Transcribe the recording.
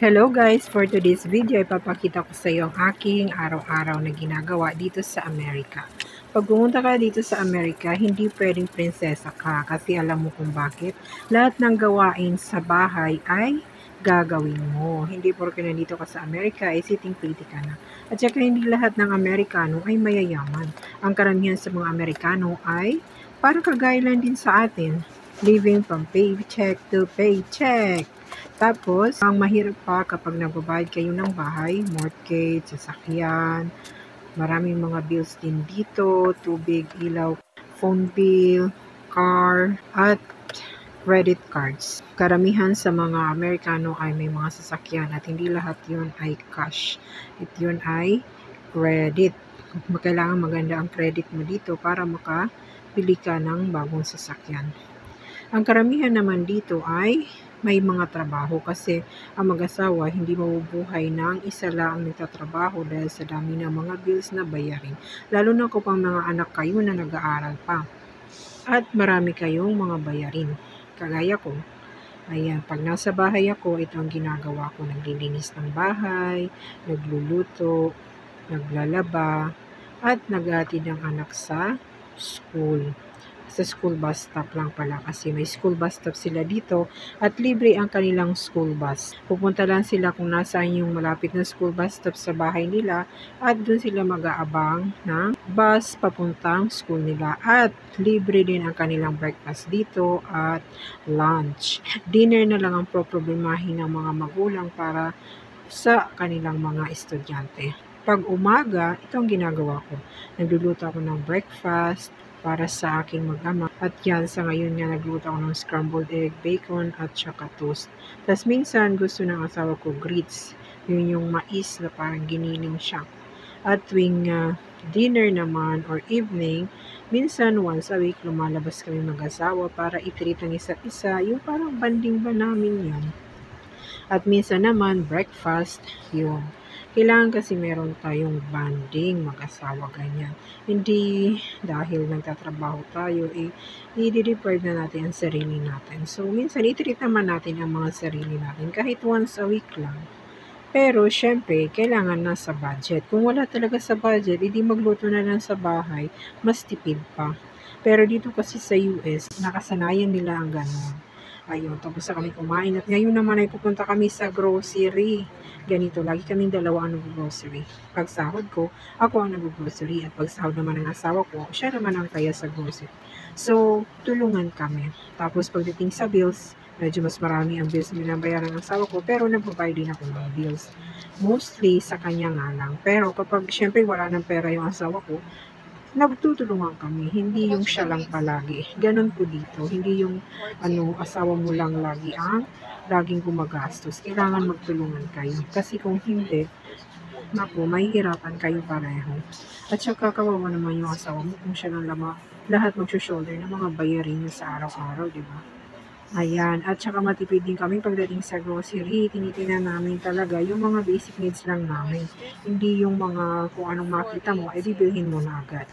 Hello guys! For today's video, ipapakita ko sa iyo ang aking araw-araw na ginagawa dito sa Amerika. Pag pumunta ka dito sa Amerika, hindi pwedeng prinsesa ka kasi alam mo kung bakit. Lahat ng gawain sa bahay ay gagawin mo. Hindi porke nandito ka sa Amerika ay sitting pretty ka na. At saka hindi lahat ng Amerikano ay mayayaman. Ang karamihan sa mga Amerikano ay parang kagaya lang din sa atin. Living from paycheck to paycheck. Tapos, ang mahirap pa kapag nagbabayad kayo ng bahay, mortgage, sasakyan, maraming mga bills din dito, tubig, ilaw, phone bill, car, at credit cards. Karamihan sa mga Amerikano ay may mga sasakyan at hindi lahat yun ay cash. At yun ay credit. Kailangan maganda ang credit mo dito para makabili ka ng bagong sasakyan. Ang karamihan naman dito ay may mga trabaho kasi ang mag-asawa hindi mabubuhay ng isa lang nagtatrabaho dahil sa dami ng mga bills na bayarin. Lalo na kung mga anak kayo na nag-aaral pa at marami kayong mga bayarin. Kagaya ko, ayan, pag nasa bahay ako, ito ang ginagawa ko. Naglilinis ng bahay, nagluluto, naglalaba, at naghatid ng anak sa school. Sa school bus stop lang pala kasi may school bus stop sila dito at libre ang kanilang school bus. Pupunta lang sila kung nasaan yung malapit na school bus stop sa bahay nila at doon sila mag-aabang ng bus papuntang school nila at libre din ang kanilang breakfast dito at lunch. Dinner na lang ang problemahin ng mga magulang para sa kanilang mga estudyante. Pag umaga, ito ang ginagawa ko. Nagluluto ako ng breakfast para sa aking mag-ama. At yan, sa ngayon nga nagluto ako ng scrambled egg, bacon, at saka toast. Tapos minsan gusto ng asawa ko grits. Yun yung mais na parang giniling siya. At tuwing dinner naman or evening, minsan once a week lumalabas kami mag-asawa para i-treat ang isa't isa. Yung parang banding ba namin yan. At minsan naman breakfast, yun. Kailangan kasi meron tayong bonding mag-asawa, ganyan. Hindi dahil nagtatrabaho tayo, i-deprive na natin ang sarili natin. So, minsan i-treat naman natin ang mga sarili natin kahit once a week lang. Pero, syempre, kailangan nasa budget. Kung wala talaga sa budget, hindi magluto na lang sa bahay, mas tipid pa. Pero dito kasi sa US, nakasanayan nila ang ganun. Ayun, tapos na kami kumain. At ngayon naman ay pupunta kami sa grocery. Ganito, lagi kaming dalawa ang nag-grocery. Pag sahod ko, ako ang nag-grocery. At pag sahod naman ng asawa ko, siya naman ang kaya sa grocery. So, tulungan kami. Tapos pagdating sa bills, medyo mas marami ang bills na binabayaran ng asawa ko. Pero nagbabayad din ako ng bills. Mostly sa kanya nga lang. Pero kapag syempre wala ng pera yung asawa ko, nagtutulungan kami, hindi yung siya lang palagi. Ganon po dito, hindi yung asawa mo lang lagi ang laging gumagastos. Kailangan magtulungan kayo. Kasi kung hindi, naku, mahihirapan kayo pareho. At saka kawawa naman yung asawa mo kung siya lang lahat mag-shoulder ng mga bayarin niya sa araw-araw, di ba? Ayan, at saka matipid din kami pagdating sa grocery, tinitingnan namin talaga yung mga basic needs lang namin. Hindi yung mga kung anong makita mo, bibilhin mo na agad.